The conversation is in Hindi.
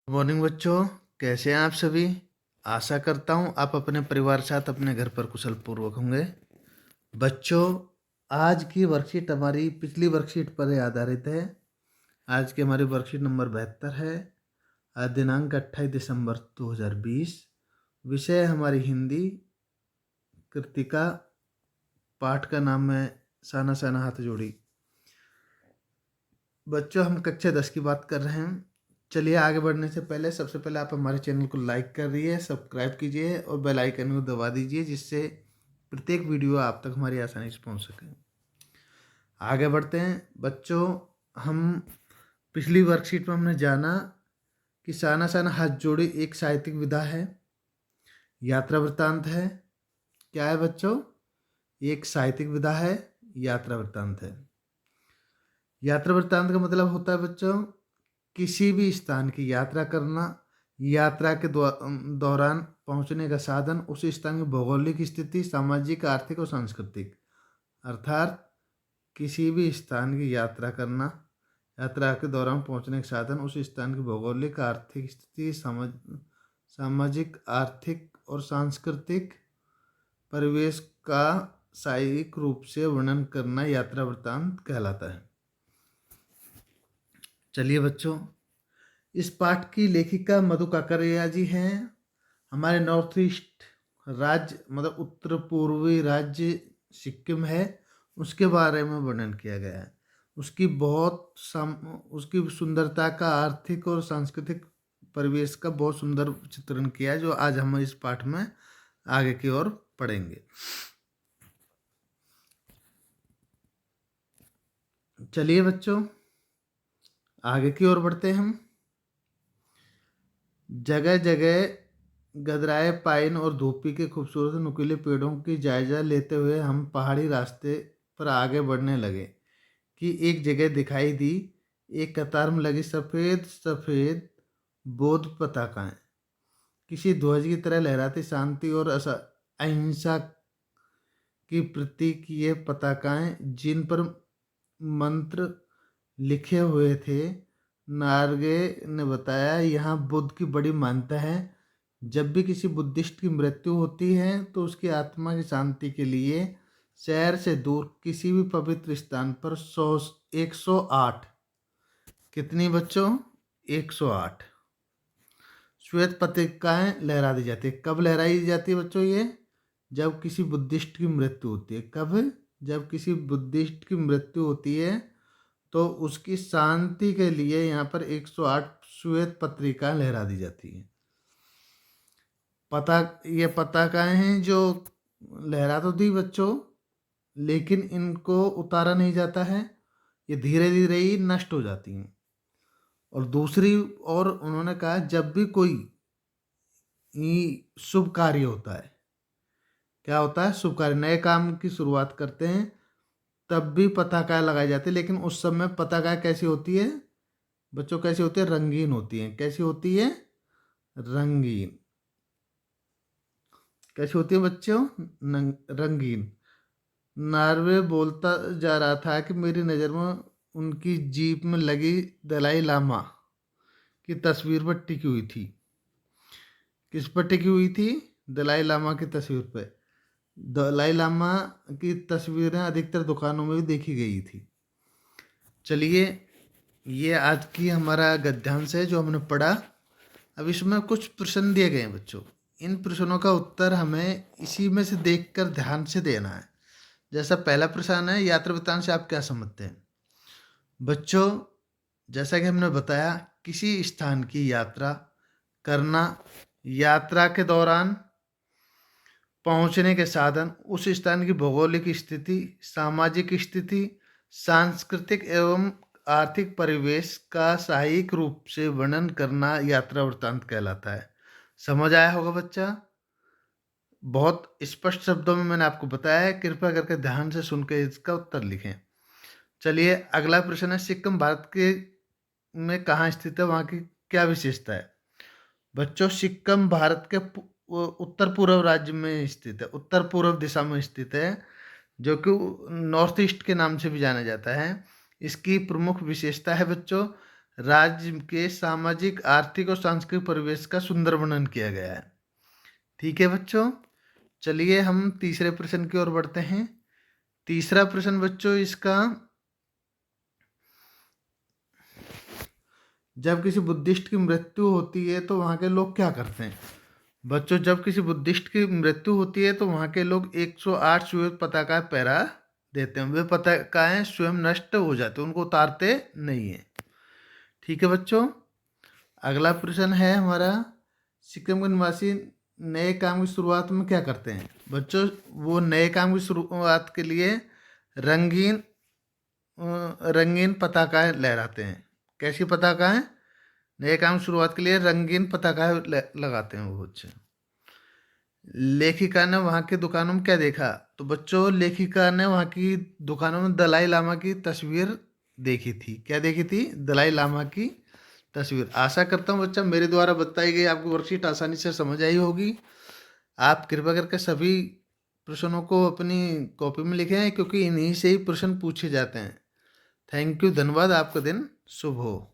मॉर्निंग बच्चों, कैसे हैं आप सभी। आशा करता हूं आप अपने परिवार के साथ अपने घर पर कुशल पूर्वक होंगे। बच्चों, आज की वर्कशीट हमारी पिछली वर्कशीट पर आधारित है। आज की हमारी वर्कशीट नंबर 72 है। आज दिनांक 28 दिसंबर 2020। विषय हमारी हिंदी। कृतिका। पाठ का नाम है साना साना हाथ जोड़ी। बच्चों, हम कक्षा 10 की बात कर रहे हैं। चलिए, आगे बढ़ने से पहले सबसे पहले आप हमारे चैनल को लाइक कर दिए, सब्सक्राइब कीजिए और बेल आइकन को दबा दीजिए, जिससे प्रत्येक वीडियो आप तक हमारी आसानी से पहुंच सके। आगे बढ़ते हैं बच्चों। हम पिछली वर्कशीट में हमने जाना कि साना साना हाथ जोड़ी एक साहित्यिक विधा है, यात्रा वृत्तांत है। क्या है बच्चों? एक साहित्यिक विधा है, यात्रा वृत्तांत है। यात्रा वृत्तांत का मतलब होता है बच्चों किसी भी स्थान की यात्रा करना, यात्रा के दौरान पहुंचने का साधन, उस स्थान की भौगोलिक स्थिति, सामाजिक, आर्थिक और सांस्कृतिक। अर्थात किसी भी स्थान की यात्रा करना, यात्रा के दौरान पहुंचने का साधन, उस स्थान की भौगोलिक, आर्थिक स्थिति, सामाजिक, आर्थिक और सांस्कृतिक परिवेश का साहित्यिक रूप से वर्णन करना यात्रा वृत्तांत कहलाता है। चलिए बच्चों, इस पाठ की लेखिका मधु काकरिया जी हैं। हमारे नॉर्थ ईस्ट राज्य मतलब उत्तर पूर्वी राज्य सिक्किम है, उसके बारे में वर्णन किया गया है। उसकी सुंदरता का, आर्थिक और सांस्कृतिक परिवेश का बहुत सुंदर चित्रण किया है, जो आज हम इस पाठ में आगे की ओर पढ़ेंगे। चलिए बच्चों, आगे की ओर बढ़ते हैं हम। जगह जगह गदराए पाइन और धूपी के खूबसूरत नुकीले पेड़ों की जायजा लेते हुए हम पहाड़ी रास्ते पर आगे बढ़ने लगे कि एक जगह दिखाई दी। एक कतार में लगी सफ़ेद सफ़ेद बौद्ध पताकाएं, किसी ध्वज की तरह लहराती, शांति और अहिंसा की प्रतीक ये पताकाएं, जिन पर मंत्र लिखे हुए थे। नार्गे ने बताया, यहाँ बुद्ध की बड़ी मान्यता है। जब भी किसी बुद्धिस्ट की मृत्यु होती है तो उसकी आत्मा की शांति के लिए शहर से दूर किसी भी पवित्र स्थान पर 108 कितनी बच्चों 108 श्वेत पताकाएं लहरा दी जाती है। कब लहराई जाती है बच्चों ये? जब किसी बुद्धिस्ट की मृत्यु होती है। कब? जब किसी बुद्धिस्ट की मृत्यु होती है तो उसकी शांति के लिए यहाँ पर 108 श्वेत पत्रिकाएं लहरा दी जाती हैं। ये पताकाएं हैं जो लहरा तो दी बच्चों, लेकिन इनको उतारा नहीं जाता है, ये धीरे धीरे ही नष्ट हो जाती हैं। और दूसरी ओर उन्होंने कहा, जब भी कोई शुभ कार्य होता है, क्या होता है? शुभ कार्य, नए काम की शुरुआत करते हैं, तब भी पताका लगाई जाती है। लेकिन उस समय पताका कैसी होती है बच्चों? कैसी होती है? रंगीन होती है। कैसी होती है? रंगीन। कैसी होती है बच्चों? रंगीन। नार्वे बोलता जा रहा था कि मेरी नज़र में उनकी जीप में लगी दलाई लामा की तस्वीर पर टिकी हुई थी। किस पर टिकी हुई थी? दलाई लामा की तस्वीर पर। दलाई लामा की तस्वीरें अधिकतर दुकानों में भी देखी गई थी। चलिए, ये आज की हमारा गद्यांश है जो हमने पढ़ा। अब इसमें कुछ प्रश्न दिए गए हैं बच्चों। इन प्रश्नों का उत्तर हमें इसी में से देखकर ध्यान से देना है। जैसा पहला प्रश्न है, यात्रा वृत्तांत से आप क्या समझते हैं? बच्चों, जैसा कि हमने बताया, किसी स्थान की यात्रा करना, यात्रा के दौरान पहुंचने के साधन, उस स्थान की भौगोलिक स्थिति, सामाजिक स्थिति, सांस्कृतिक एवं आर्थिक परिवेश का साहित्यिक रूप से वर्णन करना यात्रा वृत्तांत कहलाता है। समझ आया होगा बच्चा? बहुत स्पष्ट शब्दों में मैंने आपको बताया है, कृपया करके ध्यान से सुनकर इसका उत्तर लिखें। चलिए, अगला प्रश्न है, सिक्किम भारत के में कहाँ स्थित है, वहाँ की क्या विशेषता है? बच्चों, सिक्किम भारत के उत्तर पूर्व राज्य में स्थित है, उत्तर पूर्व दिशा में स्थित है, जो कि नॉर्थ ईस्ट के नाम से भी जाना जाता है। इसकी प्रमुख विशेषता है बच्चों, राज्य के सामाजिक, आर्थिक और सांस्कृतिक परिवेश का सुंदर वर्णन किया गया है। ठीक है बच्चों, चलिए हम तीसरे प्रश्न की ओर बढ़ते हैं। तीसरा प्रश्न बच्चों इसका, जब किसी बुद्धिस्ट की मृत्यु होती है तो वहाँ के लोग क्या करते हैं? बच्चों, जब किसी बुद्धिस्ट की मृत्यु होती है तो वहाँ के लोग 108 श्वेत पताका पहरा देते हैं। वे पताकाएं स्वयं नष्ट हो जाते हैं, उनको उतारते नहीं है। ठीक है बच्चों, अगला प्रश्न है हमारा, सिक्किम के निवासी नए काम की शुरुआत में क्या करते हैं? बच्चों, वो नए काम की शुरुआत के लिए रंगीन रंगीन पताकाएं लहराते हैं। कैसी पताकाएं? नए काम की शुरुआत के लिए रंगीन पताकाएं लगाते हैं वो बच्चे। लेखिका ने वहाँ की दुकानों में क्या देखा? तो बच्चों, लेखिका ने वहाँ की दुकानों में दलाई लामा की तस्वीर देखी थी। क्या देखी थी? दलाई लामा की तस्वीर। आशा करता हूँ बच्चा मेरे द्वारा बताई गई आपको वर्कशीट आसानी से समझ आई होगी। आप कृपया करके सभी प्रश्नों को अपनी कॉपी में लिखें, क्योंकि इन्हीं से ही प्रश्न पूछे जाते हैं। थैंक यू, धन्यवाद। आपका दिन शुभ हो।